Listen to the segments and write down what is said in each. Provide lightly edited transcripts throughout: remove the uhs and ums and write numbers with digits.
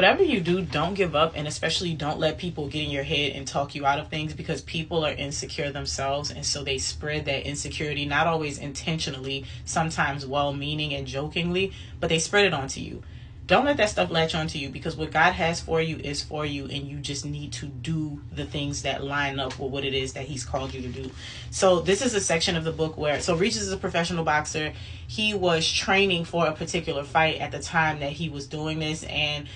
Whatever you do, don't give up, and especially don't let people get in your head and talk you out of things, because people are insecure themselves, and so they spread that insecurity, not always intentionally, sometimes well-meaning and jokingly, but they spread it onto you. Don't let that stuff latch onto you, because what God has for you is for you, and you just need to do the things that line up with what it is that he's called you to do. So this is a section of the book where, so Regis is a professional boxer. He was training for a particular fight at the time that he was doing this, and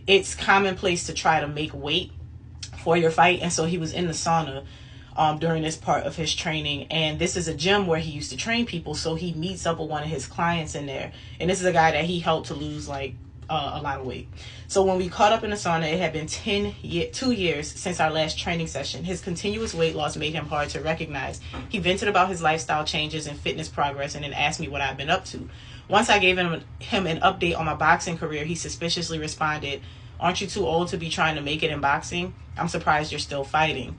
it's commonplace to try to make weight for your fight. And so he was in the sauna during this part of his training. And this is a gym where he used to train people. So he meets up with one of his clients in there. And this is a guy that he helped to lose like a lot of weight. So when we caught up in the sauna, it had been 2 years since our last training session. His continuous weight loss made him hard to recognize. He vented about his lifestyle changes and fitness progress, and then asked me what I've been up to. Once I gave him an update on my boxing career, he suspiciously responded, "Aren't you too old to be trying to make it in boxing? I'm surprised you're still fighting."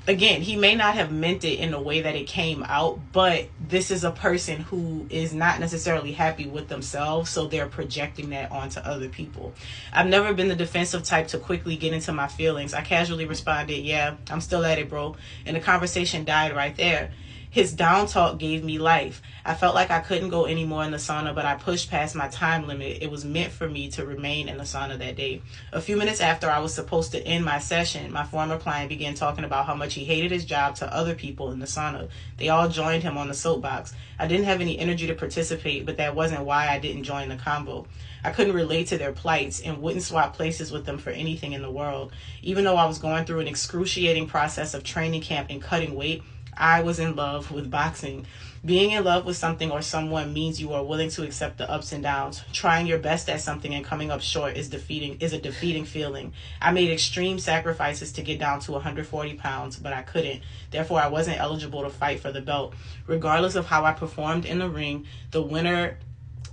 Again, he may not have meant it in the way that it came out, but this is a person who is not necessarily happy with themselves, so they're projecting that onto other people. I've never been the defensive type to quickly get into my feelings. I casually responded, "Yeah, I'm still at it, bro." And the conversation died right there. His down talk gave me life. I felt like I couldn't go anymore in the sauna, but I pushed past my time limit. It was meant for me to remain in the sauna that day. A few minutes after I was supposed to end my session, my former client began talking about how much he hated his job to other people in the sauna. They all joined him on the soapbox. I didn't have any energy to participate, but that wasn't why I didn't join the convo. I couldn't relate to their plights and wouldn't swap places with them for anything in the world. Even though I was going through an excruciating process of training camp and cutting weight, I was in love with boxing. Being in love with something or someone means you are willing to accept the ups and downs. Trying your best at something and coming up short is a defeating feeling. I made extreme sacrifices to get down to 140 pounds, but I couldn't. Therefore, I wasn't eligible to fight for the belt. Regardless of how I performed in the ring, the winner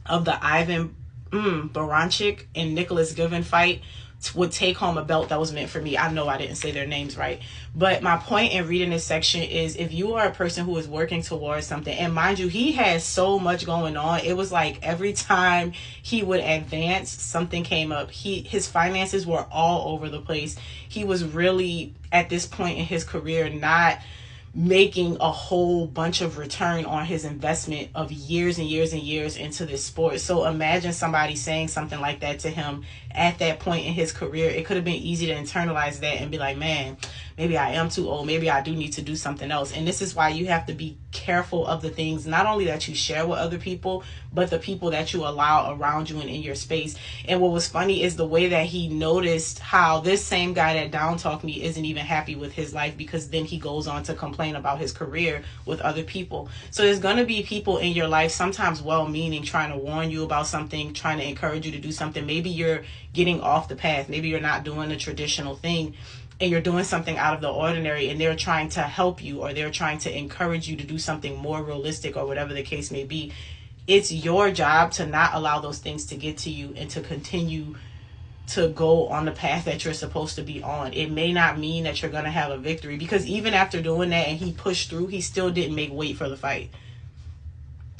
of the Ivan Baranchik and Nicholas Given fight would take home a belt that was meant for me. I know I didn't say their names right, but my point in reading this section is, if you are a person who is working towards something, and mind you, he has so much going on. It was like every time he would advance, something came up. His finances were all over the place. He was really, at this point in his career, not making a whole bunch of return on his investment of years and years and years into this sport. So imagine somebody saying something like that to him at that point in his career. It could have been easy to internalize that and be like, man, maybe I am too old. Maybe I do need to do something else. And this is why you have to be careful of the things, not only that you share with other people, but the people that you allow around you and in your space. And what was funny is the way that he noticed how this same guy that down talked me isn't even happy with his life, because then he goes on to complain about his career with other people. So there's going to be people in your life, sometimes well-meaning, trying to warn you about something, trying to encourage you to do something. Maybe you're getting off the path. Maybe you're not doing the traditional thing, and you're doing something out of the ordinary, and they're trying to help you, or they're trying to encourage you to do something more realistic, or whatever the case may be. It's your job to not allow those things to get to you, and to continue to go on the path that you're supposed to be on. It may not mean that you're going to have a victory, because even after doing that and he pushed through, he still didn't make weight for the fight.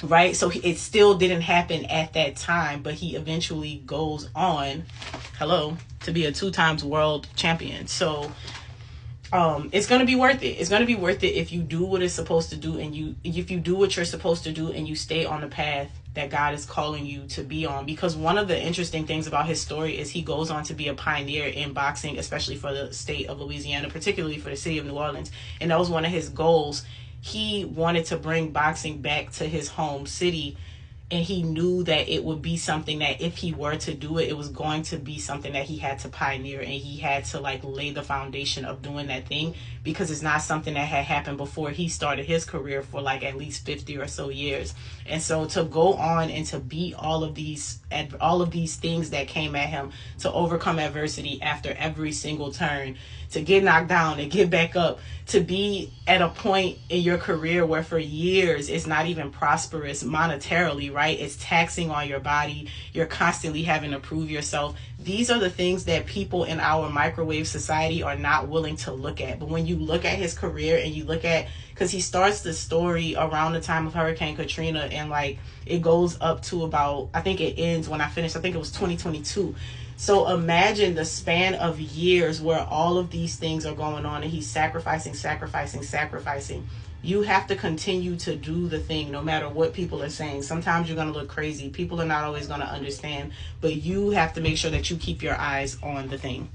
Right? So it still didn't happen at that time, but he eventually goes on, to be a 2-time world champion. So it's going to be worth it. It's going to be worth it if you do what it's supposed to do, and if you do what you're supposed to do, and you stay on the path that God is calling you to be on. Because one of the interesting things about his story is he goes on to be a pioneer in boxing, especially for the state of Louisiana, particularly for the city of New Orleans. And that was one of his goals. He wanted to bring boxing back to his home city, and he knew that it would be something that, if he were to do it, it was going to be something that he had to pioneer, and he had to lay the foundation of doing that thing, because it's not something that had happened before he started his career for at least 50 or so years. And so to go on and to beat all of these things that came at him, to overcome adversity after every single turn, to get knocked down and get back up, to be at a point in your career where for years it's not even prosperous monetarily, right? It's taxing on your body. You're constantly having to prove yourself. These are the things that people in our microwave society are not willing to look at. But when you look at his career, and you look at, because he starts the story around the time of Hurricane Katrina, and it goes up to about, I think it ends when I finished, I think it was 2022. So imagine the span of years where all of these things are going on and he's sacrificing. You have to continue to do the thing no matter what people are saying. Sometimes you're going to look crazy. People are not always going to understand, but you have to make sure that you keep your eyes on the thing.